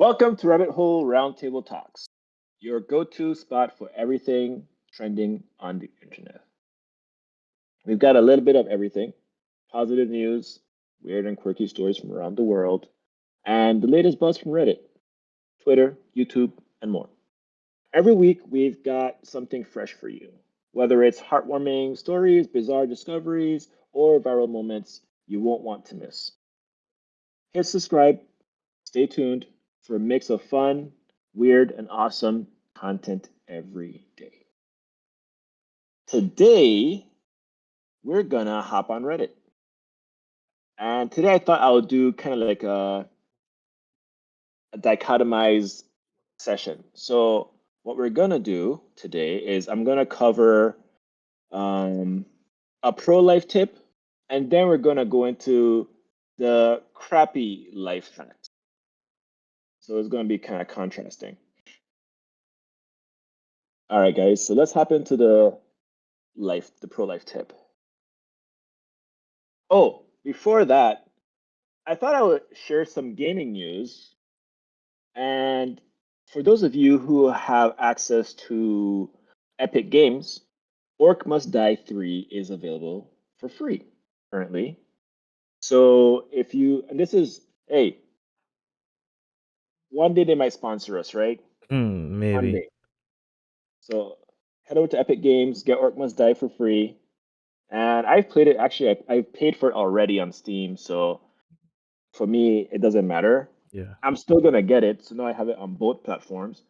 Welcome to Rabbit Hole Roundtable Talks, your go to spot for everything trending on the internet. We've got a little bit of everything: positive news, weird and quirky stories from around the world, and the latest buzz from Reddit, Twitter, YouTube, and more. Every week, we've got something fresh for you. Whether it's heartwarming stories, bizarre discoveries, or viral moments you won't want to miss. Hit subscribe, stay tuned for a mix of fun, weird, and awesome content every day. Today, we're gonna hop on Reddit. And today I thought I would do kind of like a dichotomized session. So, what we're gonna do today is I'm gonna cover um, a pro life tip, and then we're gonna go into the crappy life hacks. So, it's gonna be kind of contrasting. All right, guys, so let's hop into the pro life tip. Oh, before that, I thought I would share some gaming news. And for those of you who have access to Epic Games, Orc Must Die 3 is available for free currently. So if you, and this is, hey, one day they might sponsor us, right? One Maybe. day. So head over to Epic Games, get Orc Must Die for free. And I've played it, actually, I've paid for it already on Steam. So for me, it doesn't matter. Yeah. I'm still gonna get it, so now I have it on both platforms.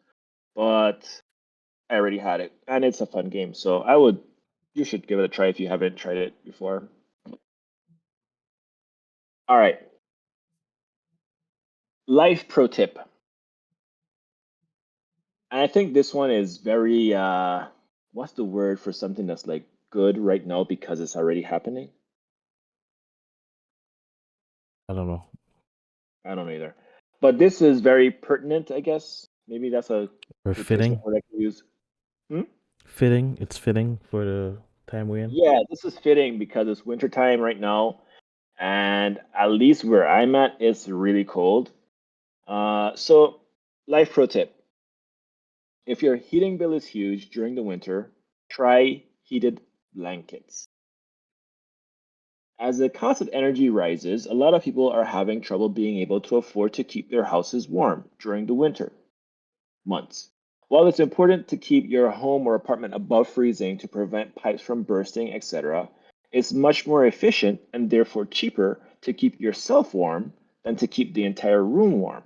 But I already had it, and it's a fun game. So you should give it a try if you haven't tried it before. All right, life pro tip. And I think this one is very, what's the word for something that's like good right now because it's already happening? I don't know. I don't know either. But this is very pertinent, I guess. Maybe that's a Or replacement fitting. word I could use. Hmm? Fitting. It's fitting for the time we're in. Yeah, this is fitting because it's wintertime right now, and at least where I'm at, it's really cold. So, life pro tip: if your heating bill is huge during the winter, try heated blankets. As the cost of energy rises, a lot of people are having trouble being able to afford to keep their houses warm during the winter months. While it's important to keep your home or apartment above freezing to prevent pipes from bursting, etc., it's much more efficient and therefore cheaper to keep yourself warm than to keep the entire room warm.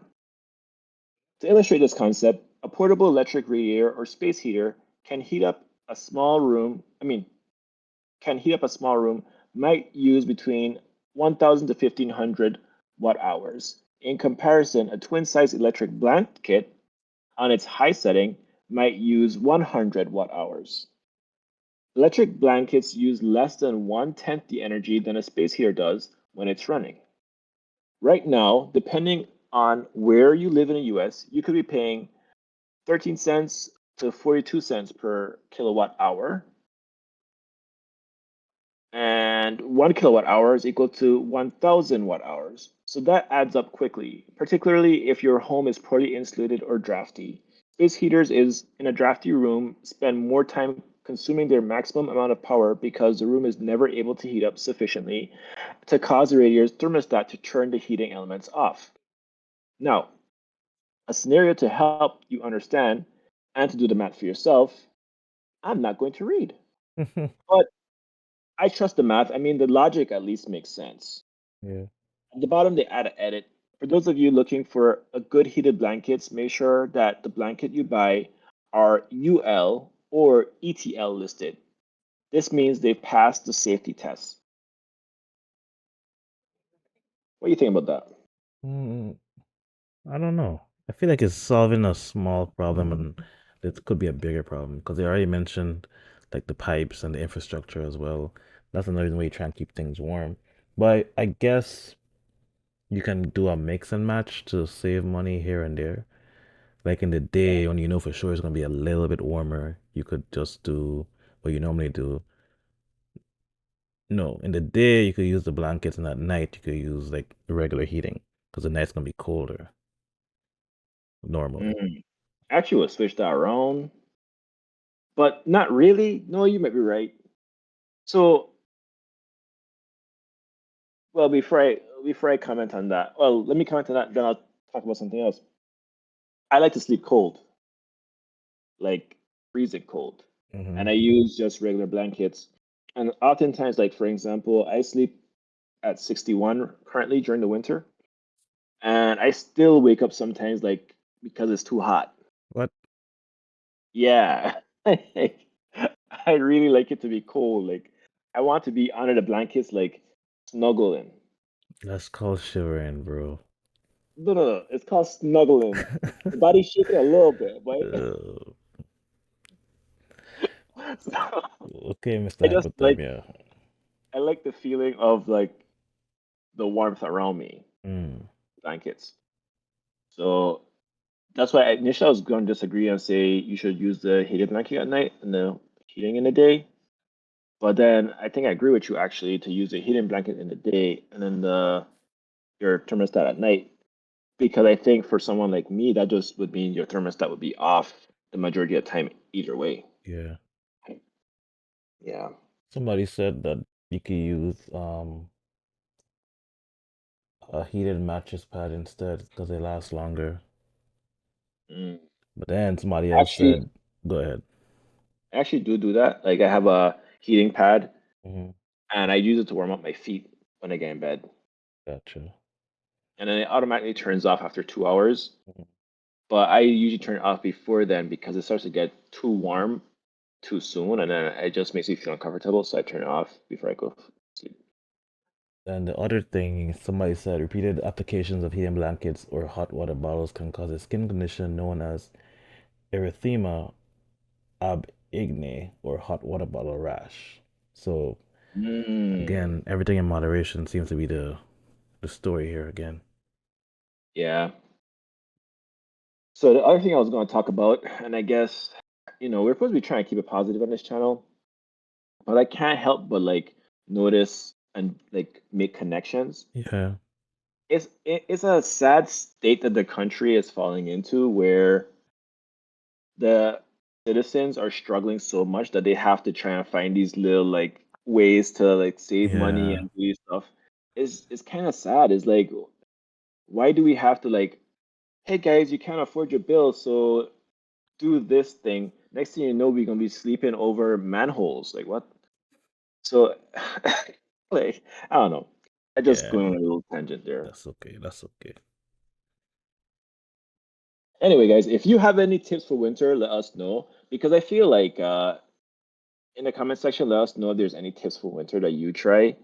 To illustrate this concept, a portable electric radiator or space heater can heat up a small room. Can heat up a small room might use between 1,000 to 1,500 watt hours. In comparison, a twin-size electric blanket on its high setting might use 100 watt hours. Electric blankets use less than one-tenth the energy than a space heater does when it's running. Right now, depending on where you live in the US, you could be paying 13 cents to 42 cents per kilowatt hour. And 1 kilowatt hour is equal to 1,000 watt hours. So that adds up quickly, particularly if your home is poorly insulated or drafty. Space heaters is in a drafty room spend more time consuming their maximum amount of power because the room is never able to heat up sufficiently to cause the radiator's thermostat to turn the heating elements off. Now, a scenario to help you understand and to do the math for yourself, I'm not going to read. But I trust the math. I mean, the logic at least makes sense. Yeah. At the bottom, they add an edit. For those of you looking for a good heated blankets, make sure that the blanket you buy are UL or ETL listed. This means they've passed the safety test. What do you think about that? Mm, I don't know. I feel like it's solving a small problem and it could be a bigger problem because they already mentioned like the pipes and the infrastructure as well. That's another way you try and keep things warm. But I guess you can do a mix and match to save money here and there. Like in the day when you know for sure it's gonna be a little bit warmer, you could just do what you normally do. No, in the day you could use the blankets, and at night you could use like regular heating because the night's gonna be colder. normally. Mm. Actually, we'll switch that around, but not really. No, you might be right. So, well, before I comment on that, well, let me comment on that, then I'll talk about something else. I like to sleep cold, like freezing cold, Hmm. and I use just regular blankets. And oftentimes, like for example, I sleep at 61 currently during the winter, and I still wake up sometimes like because it's too hot. What? Yeah, I really like it to be cold. Like I want to be under the blankets, like snuggling. That's called shivering, bro. No, no, no. It's called snuggling. The body's shaking a little bit, but Uh, so, okay, I Mr. just like Hypothermia. I like the feeling of like the warmth around me, Mm, blankets. So that's why initially I was going to disagree and say you should use the heated blanket at night and the heating in the day. But then I think I agree with you actually to use the heating blanket in the day and then the your thermostat at night because I think for someone like me that just would mean your thermostat would be off the majority of the time either way. yeah. Yeah. Somebody said that you could use a heated mattress pad instead because they last longer. Mm. But then somebody else Actually, said, go ahead. I actually do that. Like I have a heating pad Hmm. and I use it to warm up my feet when I get in bed. Gotcha. And then it automatically turns off after 2 hours. Mhm. But I usually turn it off before then because it starts to get too warm too soon, and then it just makes me feel uncomfortable. So I turn it off before I go to sleep. And the other thing, somebody said repeated applications of heating blankets or hot water bottles can cause a skin condition known as erythema ab igni or hot water bottle rash. So Mm, again, everything in moderation seems to be the story here again. yeah. So the other thing I was going to talk about, and I guess we're supposed to be trying to keep it positive on this channel, but I can't help but like notice and like make connections. Yeah, It's a sad state that the country is falling into where the citizens are struggling so much that they have to try and find these little like ways to like save money yeah, and do stuff. It's kind of sad. It's like why do we have to like, hey guys, you can't afford your bills, so do this thing. Next thing you know, we're gonna be sleeping over manholes. Like what? So like I don't know. I just yeah. going on a little tangent there. That's okay. That's okay. Anyway, guys, if you have any tips for winter, let us know because I feel like in the comment section, let us know if there's any tips for winter that you try.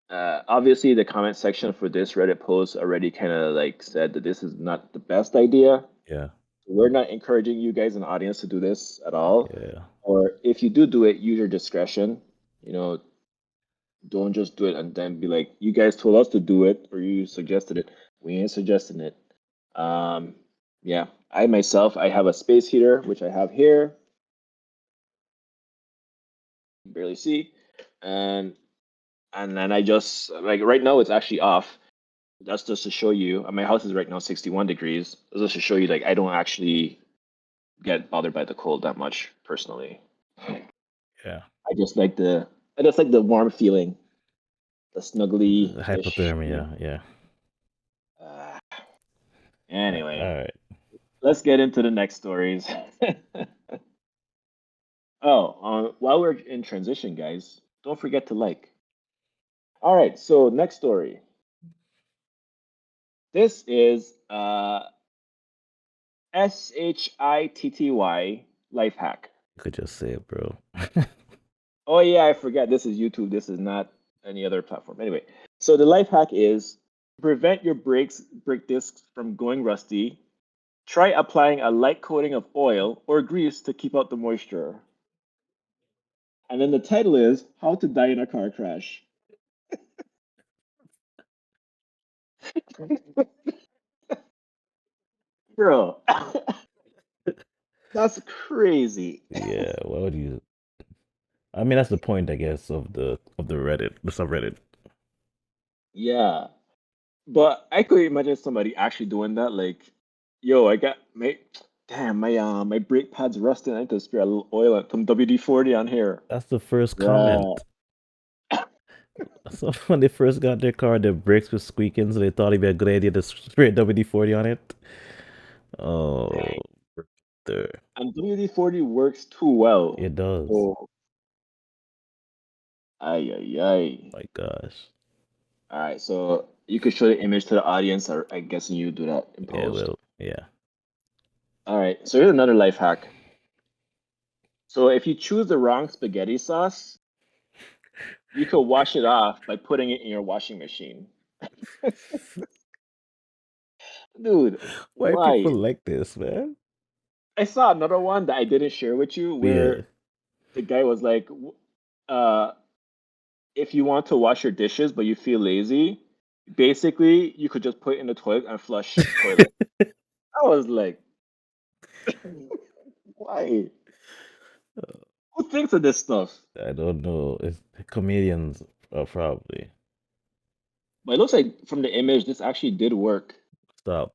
Obviously, the comment section for this Reddit post already kind of like said that this is not the best idea. Yeah, We're not encouraging you guys in the audience to do this at all. yeah, Or if you do it, use your discretion. You know, don't just do it and then be like, you guys told us to do it or you suggested it. We ain't suggesting it. Um, yeah, I myself, I have a space heater, which I have here, you can barely see. And then I just like right now it's actually off. That's just to show you. My house is right now 61 degrees. That's just to show you like I don't actually get bothered by the cold that much personally. yeah. I just like the warm feeling, the snuggly-ish feeling. Hypothermia. Yeah. Uh, All anyway, right. let's get into the next stories. Oh, while we're in transition, guys, don't forget to like. All right, so next story. This is SHITTY life hack. You could just say it, bro. Oh yeah, I forget. This is YouTube. This is not any other platform. Anyway, so the life hack is prevent your brake discs from going rusty. Try applying a light coating of oil or grease to keep out the moisture. And then the title is How to Die in a Car Crash. Bro, that's crazy. Yeah. What would you? I mean, that's the point, I guess, of the Reddit, the subreddit. Yeah. But I could imagine somebody actually doing that. Like, Yo, I got my damn my brake pad's rusting. I need to spray a little oil and some WD-40 on here. That's the first Bruh. comment. So when they first got their car, the brakes were squeaking, so they thought it'd be a good idea to spray WD-40 on it. Oh, Dang. there. And WD-40 works too well. It does. Oh, ay ay ay. My gosh. All right, so you could show the image to the audience, or I guess you do that in Yeah, post. well, yeah. All right, so here's another life hack. So if you choose the wrong spaghetti sauce, you could wash it off by putting it in your washing machine. Dude, Why people why? like this, man? I saw another one that I didn't share with you Yeah. where the guy was like, uh, if you want to wash your dishes but you feel lazy, basically you could just put it in the toilet and flush toilet. I was like, why? Who thinks of this stuff? I don't know. It's comedians, probably. But it looks like from the image, this actually did work. Stop.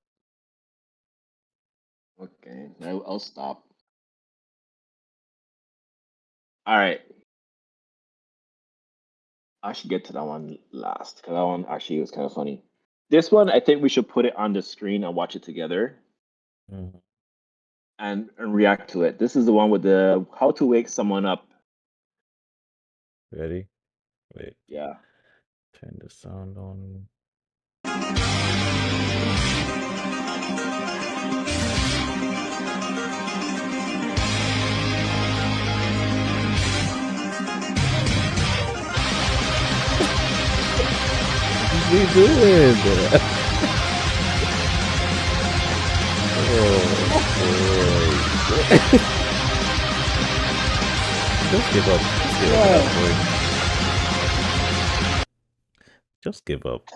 Okay, I'll stop. All right, I should get to that one last because that one actually was kind of funny. This one, I think we should put it on the screen and watch it together Mhm. and react to it. This is the one with the how to wake someone up. Ready? Wait. Yeah. Turn the sound on. What are you doing? Oh boy. Just give up. Just give up at that Yeah. point. Just give up.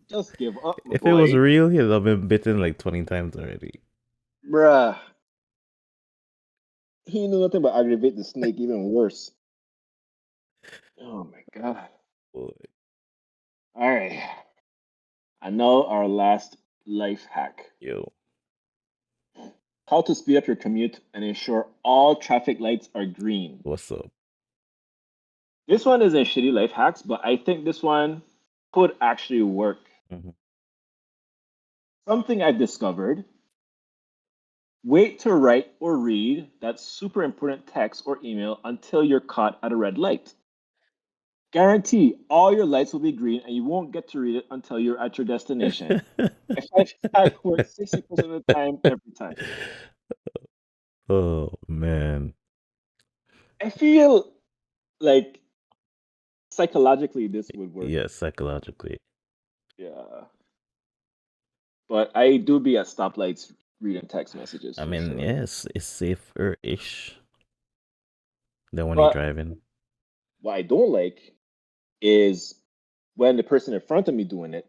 Just give up, my If it was boy. real, he'd have been bitten like 20 times already. Bruh. He knew nothing but aggravate the snake even worse. Oh my god. Boy. All right. And now our last life hack. Yo, How to speed up your commute and ensure all traffic lights are green. what's up? This one isn't shitty life hacks, but I think this one could actually work. Mhm. Something I've discovered: wait to write or read that super important text or email until you're caught at a red light. Guarantee all your lights will be green and you won't get to read it until you're at your destination. If I work 60% of the time, every time. Oh man. I feel like psychologically this would work. Yeah, psychologically. Yeah. But I do be at stoplights reading text messages I for mean, sure. yes, it's safer-ish than when you're But driving. what I don't like is when the person in front of me doing it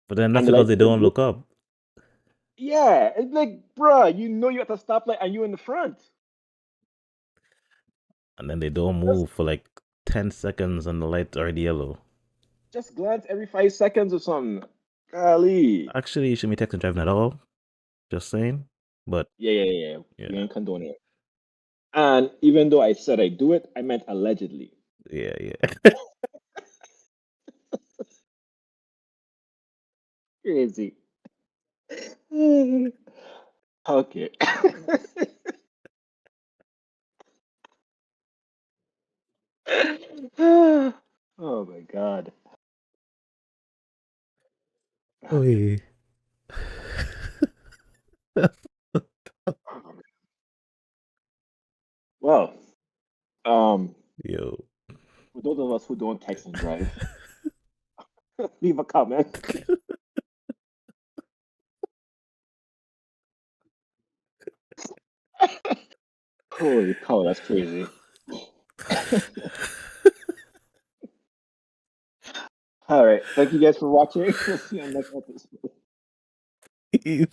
But then and that's the because light they says, don't look up. yeah, it's like, bruh, you know you're at the stoplight and you in the front. And then they don't Just move for like 10 seconds and the light's already yellow. just glance every 5 seconds or something. Golly. Actually, you shouldn't be texting driving at all. Just saying. But Yeah. We yeah, ain't condoning it. And even though I said I do it, I meant allegedly. yeah. Crazy. Okay. Oh my God. Oy. Well, um, Yo. for those of us who don't text and drive, leave a comment. Holy cow, that's crazy. All right. Thank you guys for watching. We'll see you on the next episode.